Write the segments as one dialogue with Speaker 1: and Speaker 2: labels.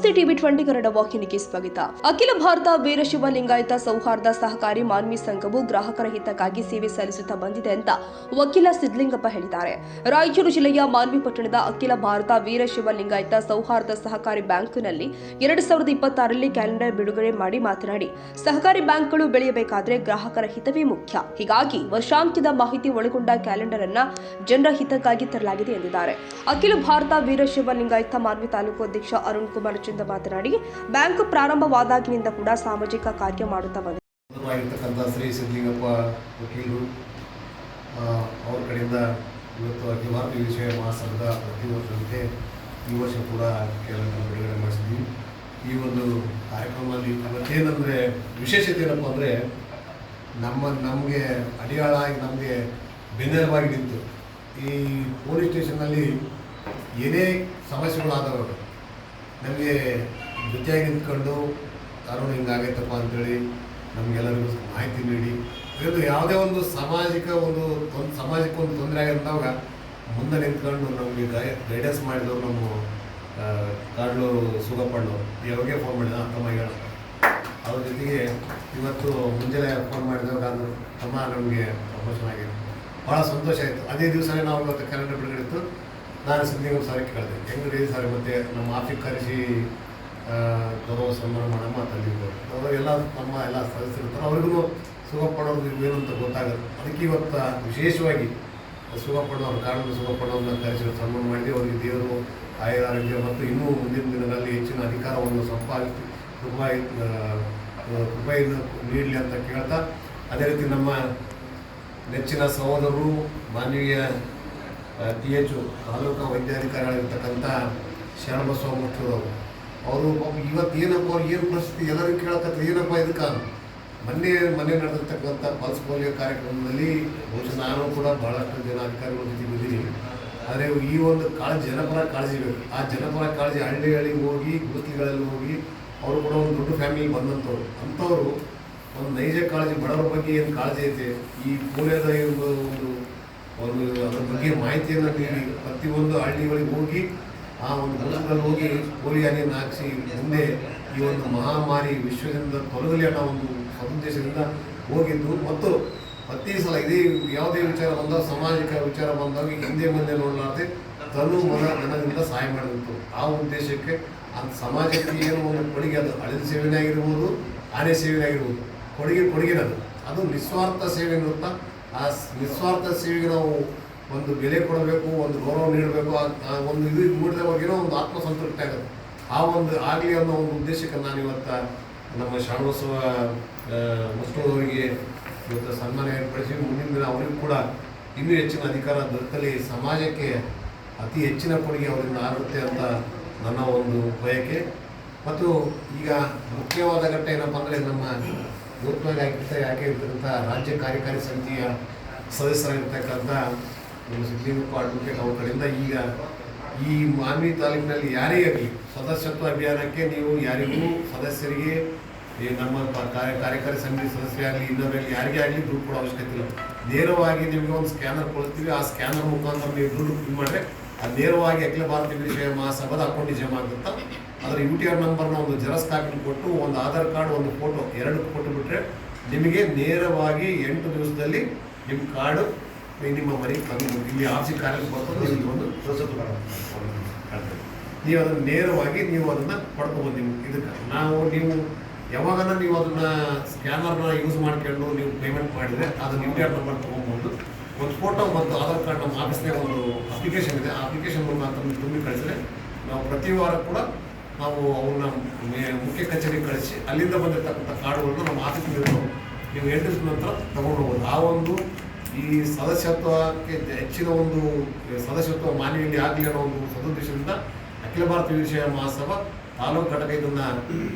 Speaker 1: ನಮಸ್ತೆ ಟಿವಿ 20 ಕನ್ನಡ ವಾಹಿನಿಗೆ ಸ್ವಾಗತ. ಅಖಿಲ ಭಾರತ ವೀರಶೈವ ಲಿಂಗಾಯತ ಸೌಹಾರ್ದ ಸಹಕಾರಿ ಮಾನ್ವಿ ಸಂಘವು ಗ್ರಾಹಕರ ಹಿತಕ್ಕಾಗಿ ಸೇವೆ ಸಲ್ಲಿಸುತ್ತಾ ಬಂದಿದೆ ಅಂತ ವಕೀಲ ಸಿದ್ಲಿಂಗಪ್ಪ ಹೇಳಿದ್ದಾರೆ. ರಾಯಚೂರು ಜಿಲ್ಲೆಯ ಮಾನ್ವಿ ಪಟ್ಟಣದ ಅಖಿಲ ಭಾರತ ವೀರಶೈವ ಲಿಂಗಾಯತ ಸೌಹಾರ್ದ ಸಹಕಾರಿ ಬ್ಯಾಂಕ್ನಲ್ಲಿ 2026ರಲ್ಲಿ ಕ್ಯಾಲೆಂಡರ್ ಬಿಡುಗಡೆ ಮಾಡಿ ಮಾತನಾಡಿ, ಸಹಕಾರಿ ಬ್ಯಾಂಕ್ಗಳು ಬೆಳೆಯಬೇಕಾದರೆ ಗ್ರಾಹಕರ ಹಿತವೇ ಮುಖ್ಯ. ಹೀಗಾಗಿ ವರ್ಷಾಂತ್ಯದ ಮಾಹಿತಿ ಒಳಗೊಂಡ ಕ್ಯಾಲೆಂಡರ್ ಅನ್ನ ಜನರ ಹಿತಕ್ಕಾಗಿ ತರಲಾಗಿದೆ ಎಂದಿದ್ದಾರೆ. ಅಖಿಲ ಭಾರತ ವೀರಶೈವ ಲಿಂಗಾಯತ ಮಾನ್ವಿ ತಾಲೂಕು ಅಧ್ಯಕ್ಷ ಅರುಣ್ ಕುಮಾರ್ ಚಂದ ಮಾತನಾಡಿ, ಬ್ಯಾಂಕ್ ಪ್ರಾರಂಭವಾದಾಗಿನಿಂದ ಕೂಡ ಸಾಮಾಜಿಕ ಕಾರ್ಯ ಮಾಡುತ್ತಾ ಬಂದಿದೆ.
Speaker 2: ಶ್ರೀ ಸಿದ್ಲಿಂಗಪ್ಪ ವಕೀಲರು ಅವರ ಕಡೆಯಿಂದ ಇವತ್ತು ಅಖಿಲ ಭಾರತ ವೀರಶೈವ ಮಹಾಸಂಘದ ಪ್ರತಿ ವರ್ಷದಂತೆ ಈ ವರ್ಷ ಕೂಡ ಕ್ಯಾಲೆಂಡರ್ ಬಿಡುಗಡೆ ಮಾಡಿಸಿದ್ವಿ. ಈ ಒಂದು ಕಾರ್ಯಕ್ರಮದಲ್ಲಿ ಇವತ್ತೇನೆಂದರೆ ವಿಶೇಷತೆ ಏನಪ್ಪ ಅಂದರೆ ನಮಗೆ ಅಡಿಯಾಳಾಗಿ ನಮಗೆ ಬೆನ್ನೆಲುಬಾಗಿ ನಿಂತು ಈ ಪೊಲೀಸ್ ಸ್ಟೇಷನ್ನಲ್ಲಿ ಏನೇ ಸಮಸ್ಯೆಗಳಾದವರು ನಮಗೆ ಜೊತೆಯಾಗಿ ನಿಂತ್ಕೊಂಡು ಕಾನೂನು ಹಿಂಗಾಗೈತಪ್ಪ ಅಂತೇಳಿ ನಮಗೆಲ್ಲರಿಗೂ ಮಾಹಿತಿ ನೀಡಿ ಇದು ಯಾವುದೇ ಒಂದು ಸಮಾಜಕ್ಕೆ ಒಂದು ತೊಂದರೆ ಆಗಿದ್ದಾಗ ಮುಂದೆ ನಿಂತ್ಕೊಂಡು ನಮಗೆ ಗೈಡೆನ್ಸ್ ಮಾಡಿದವರು ನಮ್ಮ ಕಾಡ್ಲೂರು ಸುಗಪ್ಪಣ್ಣವರು ಯಾವಾಗೇ ಫೋನ್ ಮಾಡಿದ ತಮ್ಮ ಅವ್ರ ಜೊತೆಗೆ ಇವತ್ತು ಮುಂಜಾನೆ ಫೋನ್ ಮಾಡಿದಾಗ ಅದು ತಮ್ಮ ನಮಗೆ ಪ್ರಮೋಷನ್ ಆಗಿದೆ, ಭಾಳ ಸಂತೋಷ ಆಯಿತು. ಅದೇ ದಿವಸನೇ ನಾವು ಇವತ್ತು ಕ್ಯಾಲೆಂಡರ್ ಬಿಡುಗಡೆ ಇತ್ತು. ನಾನು ಸಿದ್ಲಿಂಗಪ್ಪ ಸಾರಿಗೆ ಕೇಳಿದೆ, ಹೆಂಗ್ರಿ ಸರ್ ಮತ್ತು ನಮ್ಮ ಆಫೀಸ್ ಕರೆಸಿ ಗೌರವ ಸನ್ಮಾನ ಮಾಡಮ್ಮ ತಂದಿದ್ದು ಅವರು ಎಲ್ಲ ನಮ್ಮ ಎಲ್ಲ ಸದಸ್ಯರಿರ್ತಾರೆ. ಅವ್ರಿಗೂ ಸುಗಪ್ಪಣ್ಣವ್ರು ಏನು ಅಂತ ಗೊತ್ತಾಗುತ್ತೆ. ಅದಕ್ಕೆ ಇವತ್ತು ವಿಶೇಷವಾಗಿ ಸುಗಪ್ಪಣ್ಣವ್ರು ಕಾರಣದ ಸುಗಪ್ಪಣ್ಣವ್ರನ್ನ ಕರೆಸಿ ಸನ್ಮಾನ ಮಾಡಿ ಅವರಿಗೆ ದೇವರು ಆರೋಗ್ಯ ಮತ್ತು ಇನ್ನೂ ಮುಂದಿನ ದಿನಗಳಲ್ಲಿ ಹೆಚ್ಚಿನ ಅಧಿಕಾರವನ್ನು ಕೃಪೆಯನ್ನು ನೀಡಲಿ ಅಂತ ಕೇಳ್ತಾ, ಅದೇ ರೀತಿ ನಮ್ಮ ನೆಚ್ಚಿನ ಸಹೋದರರು ಮಾನವೀಯ TH ತಾಲೂಕು ವೈದ್ಯಾಧಿಕಾರಿಗಳಿರ್ತಕ್ಕಂಥ ಶರಣಬಸವ ಮುಖ್ಯದವರು ಅವರು ಇವತ್ತು ಏನಪ್ಪ ಅವ್ರು ಏನು ಪರಿಸ್ಥಿತಿ ಎಲ್ಲರಿಗೂ ಕೇಳಕತ್ತ ಏನಪ್ಪ ಇದಕ್ಕೆ ಮನೆ ನಡೆದಿರ್ತಕ್ಕಂಥ ಪಲ್ಸ್ ಪೋಲಿಯೋ ಕಾರ್ಯಕ್ರಮದಲ್ಲಿ ಬಹುಶಃ ನಾನು ಕೂಡ ಭಾಳಷ್ಟು ಜನ ಅಧಿಕಾರಿಗಳ ಜೊತೆ ಬಂದಿದ್ದೀನಿ. ಆದರೆ ಈ ಒಂದು ಜನಪರ ಕಾಳಜಿ ಬೇಕು. ಆ ಜನಪರ ಕಾಳಜಿ ಹಳ್ಳಿಗಳಿಗೆ ಹೋಗಿ ಗುರುತಿಗಳಲ್ಲಿ ಹೋಗಿ ಅವರು ಕೂಡ ಒಂದು ದೊಡ್ಡ ಫ್ಯಾಮಿಲಿ ಬಂದಂಥವ್ರು ಅಂಥವರು ಒಂದು ನೈಜ ಕಾಳಜಿ ಬಡವರ ಬಗ್ಗೆ ಏನು ಕಾಳಜಿ ಐತೆ ಈ ಪೋಲಿಯೋದ ಒಂದು ಅದರ ಬಗ್ಗೆ ಮಾಹಿತಿಯನ್ನು ನೀಡಿ ಪ್ರತಿಯೊಂದು ಹಳ್ಳಿಗಳಿಗೆ ಹೋಗಿ ಆ ಒಂದು ಗುರುತುಗಳಲ್ಲಿ ಹೋಗಿ ಪೋಲಿಯೋ ಹನಿಯನ್ನು ಹಾಕಿಸಿ ಮುಂದೆ ಈ ಒಂದು ಮಹಾಮಾರಿ ವಿಶ್ವದಿಂದ ತೊಲಗಲಿ ಅನ್ನೋ ಒಂದು ಸದುದ್ದೇಶದಿಂದ ಹೋಗಿದ್ದು ಮತ್ತು ಪ್ರತಿ ಸಲ ಇದೇ ಯಾವುದೇ ವಿಚಾರ ಬಂದಾಗ ಸಾಮಾಜಿಕ ವಿಚಾರ ಬಂದಾಗ ಹಿಂದೆ ಮುಂದೆ ನೋಡಲಾರ್ದೆ ತನು ಮನ ಜನದಿಂದ ಸಹಾಯ ಮಾಡಿತ್ತು. ಆ ಉದ್ದೇಶಕ್ಕೆ ಆ ಸಮಾಜಕ್ಕೆ ಏನು ಒಂದು ಕೊಡುಗೆ, ಅದು ಹಳೆದ ಸೇವೆನೇ ಆಗಿರ್ಬೋದು, ಆನೆ ಸೇವೆನೇ ಆಗಿರ್ಬೋದು, ಕೊಡುಗೆನದು ಅದು ನಿಸ್ವಾರ್ಥ ಸೇವೆ ಇರುತ್ತಾ. ಆ ನಿಸ್ವಾರ್ಥ ಸೇವೆಗೆ ನಾವು ಒಂದು ಬೆಲೆ ಕೊಡಬೇಕು, ಒಂದು ಗೌರವ ನೀಡಬೇಕು. ಆ ಒಂದು ಇದು ಮೂಡಿದವಾಗೇನೋ ಒಂದು ಆತ್ಮಸಂತೃಪ್ತಿ ಆಗುತ್ತೆ. ಆ ಒಂದು ಆಗಲಿ ಅನ್ನೋ ಒಂದು ಉದ್ದೇಶಕ್ಕೆ ನಾನು ಇವತ್ತು ನಮ್ಮ ಶರಣಬಸವ ಮುಖ್ಯದವರಿಗೆ ಇವತ್ತು ಸನ್ಮಾನ ಏರ್ಪಡಿಸಿ ಮುಂದಿನ ದಿನ ಅವರಿಗೂ ಕೂಡ ಇನ್ನೂ ಹೆಚ್ಚಿನ ಅಧಿಕಾರ ದೊರಕಲಿ, ಸಮಾಜಕ್ಕೆ ಅತಿ ಹೆಚ್ಚಿನ ಕೊಡುಗೆ ಅವರಿಂದ ಆಗುತ್ತೆ ಅಂತ ನನ್ನ ಒಂದು ಬಯಕೆ. ಮತ್ತು ಈಗ ಮುಖ್ಯವಾದ ಘಟ್ಟ ಏನಪ್ಪ ಅಂದರೆ ನಮ್ಮ ನೂತನವಾಗಿ ಆಯ್ಕೆ ಇರ್ತಕ್ಕಂಥ ರಾಜ್ಯ ಕಾರ್ಯಕಾರಿ ಸಮಿತಿಯ ಸದಸ್ಯರಾಗಿರ್ತಕ್ಕಂಥ ನಮ್ಮ ಸಿದ್ಲಿಂಗಪ್ಪ ಅಡ್ವೊಕೇಟ್ ಅವ್ರ ಕಡೆಯಿಂದ ಈಗ ಈ ಮಾನ್ವಿ ತಾಲೂಕಿನಲ್ಲಿ ಯಾರೇ ಆಗಲಿ ಸದಸ್ಯತ್ವ ಅಭಿಯಾನಕ್ಕೆ ನೀವು ಯಾರಿಗೂ ಸದಸ್ಯರಿಗೆ ನಮ್ಮ ಕಾರ್ಯಕಾರಿ ಸಮಿತಿ ಸದಸ್ಯರಾಗಲಿ ಇನ್ನೊಬ್ಬರಲ್ಲಿ ಯಾರಿಗೇ ಆಗಲಿ ದುಡ್ಡು ಕೊಡೋ ಅವಶ್ಯಕತೆ ಇಲ್ಲ. ನೇರವಾಗಿ ನಿಮಗೆ ಒಂದು ಸ್ಕ್ಯಾನರ್ ಕೊಡ್ತೀವಿ. ಆ ಸ್ಕ್ಯಾನರ್ ಮುಖಾಂತರ ನೀವು ದುಡ್ಡು ಇದು ಮಾಡಿದ್ರೆ ಅದು ನೇರವಾಗಿ ಅಖಿಲ ಭಾರತ ವೀರಶೈವ ಮಹಾಸಭಾದ ಅಕೌಂಟಿಗೆ ಜಮಾ ಆಗುತ್ತಾ. ಅದರ UTR ನಂಬರ್ನ ಒಂದು ಜೆರಾಕ್ಸ್ ಕಾಪಿ ಕೊಟ್ಟು ಒಂದು ಆಧಾರ್ ಕಾರ್ಡ್ ಒಂದು ಫೋಟೋ ಎರಡು ಕೊಟ್ಟುಬಿಟ್ರೆ ನಿಮಗೆ ನೇರವಾಗಿ 8 ದಿವಸದಲ್ಲಿ ನಿಮ್ಮ ಕಾರ್ಡು ನಿಮ್ಮ ಮನೆಗೆ ತಂದು ಇಲ್ಲಿ ಆಫೀಸ್ ಕಾರ್ಯಕ್ಕೆ ಬರ್ತದೆ. ಒಂದು ನೀವು ಅದನ್ನು ನೇರವಾಗಿ ನೀವು ಅದನ್ನು ಪಡ್ಕೊಬೋದು. ಇದಕ್ಕೆ ನೀವು ಯಾವಾಗನ ನೀವು ಅದನ್ನು ಸ್ಕ್ಯಾನರ್ನ ಯೂಸ್ ಮಾಡ್ಕೊಂಡು ನೀವು ಪೇಮೆಂಟ್ ಮಾಡಿದರೆ ಅದನ್ನು UTR ನಂಬರ್ ತೊಗೊಬೋದು. ಒಂದು ಫೋಟೋ ಮತ್ತು ಆಧಾರ್ ಕಾರ್ಡ್ ನಮ್ಮ ಆಫೀಸ್ನಾಗ ಒಂದು ಅಪ್ಲಿಕೇಶನ್ ಇದೆ. ಆ ಅಪ್ಲಿಕೇಶನ್ ಮುಖಾಂತರ ತುಂಬಿ ಕಳಿಸಿದ್ರೆ ನಾವು ಪ್ರತಿ ವಾರ ಕೂಡ ನಾವು ಅವನ್ನ ಮುಖ್ಯ ಕಚೇರಿಗೆ ಕಳಿಸಿ ಅಲ್ಲಿಂದ ಬಂದಿರತಕ್ಕಂಥ ಕಾರ್ಡ್ಗಳನ್ನು ನಮ್ಮ ಆಫೀಸ್ನಲ್ಲಿ ನೀವು 8 ದಿವಸದ ನಂತರ ತಗೊಂಡು ಹೋಗ್ಬೋದು. ಆ ಒಂದು ಈ ಸದಸ್ಯತ್ವಕ್ಕೆ ಹೆಚ್ಚಿನ ಒಂದು ಸದಸ್ಯತ್ವ ಮಾನ್ಯದಲ್ಲಿ ಆಗಲಿ ಅನ್ನೋ ಒಂದು ಸದುದ್ದೇಶದಿಂದ ಅಖಿಲ ಭಾರತ ವೀರಶೈವ ಮಹಾಸಭಾ ತಾಲೂಕು ಘಟಕ ಇದನ್ನು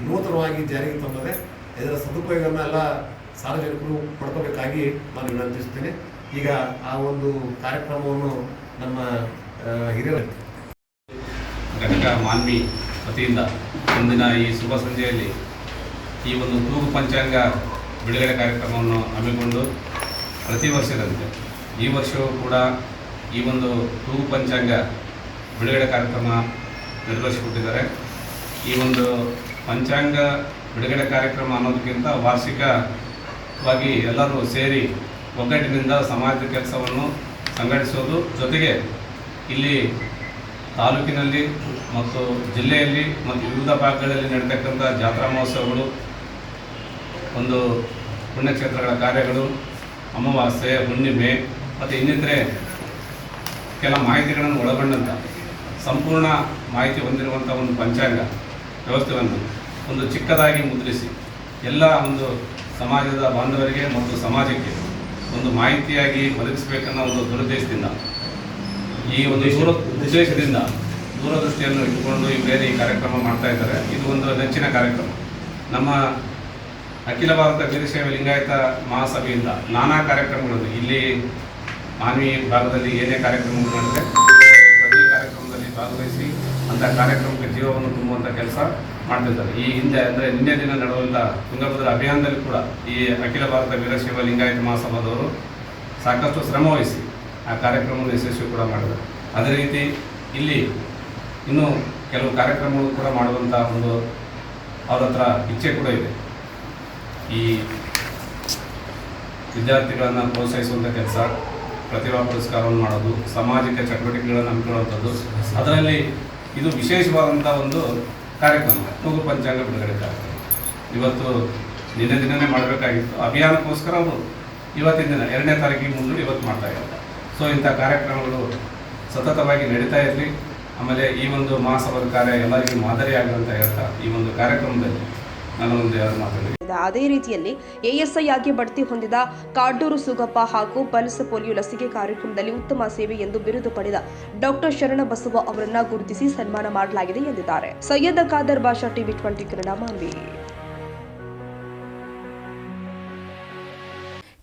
Speaker 2: ನೂತನವಾಗಿ ಜಾರಿಗೆ ತಂದಿದೆ. ಇದರ ಸದುಪಯೋಗವನ್ನು ಎಲ್ಲ ಸಾರ್ವಜನಿಕರು ಪಡ್ಕೋಬೇಕಾಗಿ ನಾನು ವಿನಂತಿಸ್ತೇನೆ. ಈಗ ಆ ಒಂದು ಕಾರ್ಯಕ್ರಮವನ್ನು ನಮ್ಮ ಹಿರಿಯರ
Speaker 3: ಘಟಕ ಮಾನ್ವಿ ವತಿಯಿಂದ ಮುಂದಿನ ಈ ಶುಭ ಸಂಜೆಯಲ್ಲಿ ಈ ಒಂದು ತೂಗು ಪಂಚಾಂಗ ಬಿಡುಗಡೆ ಕಾರ್ಯಕ್ರಮವನ್ನು ಹಮ್ಮಿಕೊಂಡು ಪ್ರತಿ ವರ್ಷದಂತೆ ಈ ವರ್ಷವೂ ಕೂಡ ಈ ಒಂದು ತೂಗು ಪಂಚಾಂಗ ಬಿಡುಗಡೆ ಕಾರ್ಯಕ್ರಮ ನಿರ್ವಹಿಸಿಕೊಟ್ಟಿದ್ದಾರೆ. ಈ ಒಂದು ಪಂಚಾಂಗ ಬಿಡುಗಡೆ ಕಾರ್ಯಕ್ರಮ ಅನ್ನೋದಕ್ಕಿಂತ ವಾರ್ಷಿಕವಾಗಿ ಎಲ್ಲರೂ ಸೇರಿ ಒಗ್ಗಟ್ಟಿನಿಂದ ಸಮಾಜದ ಕೆಲಸವನ್ನು ಸಂಘಟಿಸೋದು, ಜೊತೆಗೆ ಇಲ್ಲಿ ತಾಲೂಕಿನಲ್ಲಿ ಮತ್ತು ಜಿಲ್ಲೆಯಲ್ಲಿ ಮತ್ತು ವಿವಿಧ ಭಾಗಗಳಲ್ಲಿ ನಡೀತಕ್ಕಂಥ ಜಾತ್ರಾ ಮಹೋತ್ಸವಗಳು, ಒಂದು ಪುಣ್ಯಕ್ಷೇತ್ರಗಳ ಕಾರ್ಯಗಳು, ಅಮಾವಾಸ್ಯೆ, ಹುಣ್ಣಿಮೆ ಮತ್ತು ಇನ್ನಿತರೆ ಕೆಲ ಮಾಹಿತಿಗಳನ್ನು ಒಳಗೊಂಡಂಥ ಸಂಪೂರ್ಣ ಮಾಹಿತಿ ಹೊಂದಿರುವಂಥ ಒಂದು ಪಂಚಾಂಗ ವ್ಯವಸ್ಥೆಯನ್ನು ಒಂದು ಚಿಕ್ಕದಾಗಿ ಮುದ್ರಿಸಿ ಎಲ್ಲ ಒಂದು ಸಮಾಜದ ಬಾಂಧವರಿಗೆ ಮತ್ತು ಸಮಾಜಕ್ಕೆ ಒಂದು ಮಾಹಿತಿಯಾಗಿ ಒದಗಿಸಬೇಕನ್ನೋ ಒಂದು ದುರುದ್ದೇಶದಿಂದ, ಈ ಒಂದು ಉದ್ದೇಶದಿಂದ ದೂರದೃಷ್ಟಿಯನ್ನು ಇಟ್ಟುಕೊಂಡು ಇವರೇನು ಈ ಕಾರ್ಯಕ್ರಮ ಮಾಡ್ತಾ ಇದ್ದಾರೆ. ಇದು ಒಂದು ನೆಚ್ಚಿನ ಕಾರ್ಯಕ್ರಮ. ನಮ್ಮ ಅಖಿಲ ಭಾರತ ವೀರಶೈವ ಲಿಂಗಾಯತ ಮಹಾಸಭೆಯಿಂದ ನಾನಾ ಕಾರ್ಯಕ್ರಮಗಳನ್ನು ಇಲ್ಲಿ ಮಾನ್ವಿ ಭಾಗದಲ್ಲಿ ಏನೇ ಕಾರ್ಯಕ್ರಮಗಳು ನಡೆದರೆ ಪ್ರತಿ ಕಾರ್ಯಕ್ರಮದಲ್ಲಿ ಭಾಗವಹಿಸಿ ಅಂಥ ಕಾರ್ಯಕ್ರಮಕ್ಕೆ ಜೀವವನ್ನು ತುಂಬುವಂಥ ಕೆಲಸ ಮಾಡ್ತಿದ್ದಾರೆ. ಈ ಹಿಂದೆ ಅಂದರೆ ನಿನ್ನೆ ದಿನ ನಡೆಯುವಂಥ ತುಂಗಭದ್ರಾ ಅಭಿಯಾನದಲ್ಲಿ ಕೂಡ ಈ ಅಖಿಲ ಭಾರತ ವೀರಶೈವ ಲಿಂಗಾಯತ ಮಹಾಸಭಾದವರು ಸಾಕಷ್ಟು ಶ್ರಮವಹಿಸಿ ಆ ಕಾರ್ಯಕ್ರಮವನ್ನು ಯಶಸ್ವಿ ಕೂಡ ಮಾಡಿದರು. ಅದೇ ರೀತಿ ಇಲ್ಲಿ ಇನ್ನೂ ಕೆಲವು ಕಾರ್ಯಕ್ರಮಗಳು ಕೂಡ ಮಾಡುವಂಥ ಒಂದು ಅವ್ರ ಹತ್ರ ಇಚ್ಛೆ ಕೂಡ ಇದೆ. ಈ ವಿದ್ಯಾರ್ಥಿಗಳನ್ನು ಪ್ರೋತ್ಸಾಹಿಸುವಂಥ ಕೆಲಸ, ಪ್ರತಿಭಾ ಪುರಸ್ಕಾರವನ್ನು ಮಾಡೋದು, ಸಾಮಾಜಿಕ ಚಟುವಟಿಕೆಗಳನ್ನು ಹಮ್ಮಿಕೊಳ್ಳುವಂಥದ್ದು, ಅದರಲ್ಲಿ ಇದು ವಿಶೇಷವಾದಂಥ ಒಂದು ಕಾರ್ಯಕ್ರಮ ತೂಗು ಪಂಚಾಂಗ ಬಿಡುಗಡೆ ಕಾರ್ಯಕ್ರಮ. ಇವತ್ತು ನಿನ್ನೆ ದಿನವೇ ಮಾಡಬೇಕಾಗಿತ್ತು. ಅಭಿಯಾನಕ್ಕೋಸ್ಕರ ಅವರು ಇವತ್ತಿನ ದಿನ 2ನೇ ತಾರೀಕಿಗೆ ಮುಂದೂಡಿ ಇವತ್ತು ಮಾಡ್ತಾ ಇದ್ದಾರೆ. ಸೊ ಇಂಥ ಕಾರ್ಯಕ್ರಮಗಳು ಸತತವಾಗಿ ನಡೀತಾ ಇರಲಿ. ಆಮೇಲೆ ಈ ಒಂದು ಮಹಾಸಭಾದ ಕಾರ್ಯ ಎಲ್ಲರಿಗೂ ಮಾದರಿಯಾಗುವಂತ ಹೇಳ್ತಾ ಈ ಒಂದು ಕಾರ್ಯಕ್ರಮದಲ್ಲಿ ನಾನು ಒಂದು ಎರಡು ಮಾತಾಡಿದೆ.
Speaker 1: ಅದೇ ರೀತಿಯಲ್ಲಿ ಎಎಸ್ಐ ಆಗಿ ಬಡ್ತಿ ಹೊಂದಿದ ಕಾಡೂರು ಸುಗಪ್ಪ ಹಾಗೂ ಪಲ್ಸ್ ಪೋಲಿಯೋ ಲಸಿಕೆ ಕಾರ್ಯಕ್ರಮದಲ್ಲಿ ಉತ್ತಮ ಸೇವೆ ಎಂದು ಬಿರುದು ಪಡೆದ ಡಾಕ್ಟರ್ ಶರಣಬಸವ ಅವರನ್ನ ಗುರುತಿಸಿ ಸನ್ಮಾನ ಮಾಡಲಾಗಿದೆ ಎಂದಿದ್ದಾರೆ. ಸೈಯದ್ ಖಾದರ್ ಬಾಷಾ, ಟಿವಿ 20 ಕನ್ನಡ, ಮಾನ್ವಿ.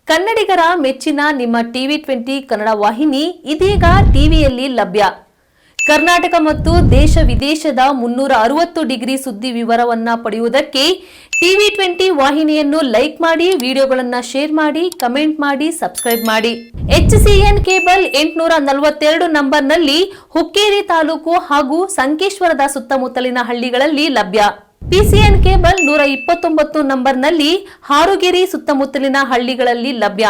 Speaker 4: ಕನ್ನಡಿಗರ ಮೆಚ್ಚಿನ ನಿಮ್ಮ ಟಿವಿ 20 ಕನ್ನಡ ವಾಹಿನಿ ಇದೀಗ ಟಿವಿಯಲ್ಲಿ ಲಭ್ಯ. ಕರ್ನಾಟಕ ಮತ್ತು ದೇಶ ವಿದೇಶದ 360 ಡಿಗ್ರಿ ಸುದ್ದಿ ವಿವರವನ್ನ ಪಡೆಯುವುದಕ್ಕೆ ಟಿವಿ 20 ವಾಹಿನಿಯನ್ನು ಲೈಕ್ ಮಾಡಿ, ವಿಡಿಯೋಗಳನ್ನು ಶೇರ್ ಮಾಡಿ, ಕಮೆಂಟ್ ಮಾಡಿ, ಸಬ್ಸ್ಕ್ರೈಬ್ ಮಾಡಿ. HCN ಕೇಬಲ್ 842 ನಂಬರ್ನಲ್ಲಿ ಹುಕ್ಕೇರಿ ತಾಲೂಕು ಹಾಗೂ ಸಂಕೇಶ್ವರದ ಸುತ್ತಮುತ್ತಲಿನ ಹಳ್ಳಿಗಳಲ್ಲಿ ಲಭ್ಯ. PCN ಕೇಬಲ್ 129 ನಂಬರ್ನಲ್ಲಿ ಹಾರುಗೆರೆ ಸುತ್ತಮುತ್ತಲಿನ ಹಳ್ಳಿಗಳಲ್ಲಿ ಲಭ್ಯ.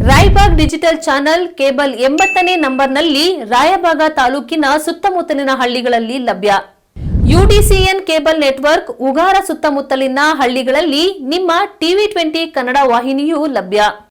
Speaker 4: ರಾಯಬಾಗ್ ಡಿಜಿಟಲ್ ಚಾನೆಲ್ ಕೇಬಲ್ 80ನೇ ನಂಬರ್ನಲ್ಲಿ ರಾಯಬಾಗ ತಾಲೂಕಿನ ಸುತ್ತಮುತ್ತಲಿನ ಹಳ್ಳಿಗಳಲ್ಲಿ ಲಭ್ಯ. UDCN ಕೇಬಲ್ ನೆಟ್ವರ್ಕ್ ಉಗಾರ ಸುತ್ತಮುತ್ತಲಿನ ಹಳ್ಳಿಗಳಲ್ಲಿ ನಿಮ್ಮ ಟಿವಿ 20 ಕನ್ನಡ ವಾಹಿನಿಯೂ ಲಭ್ಯ.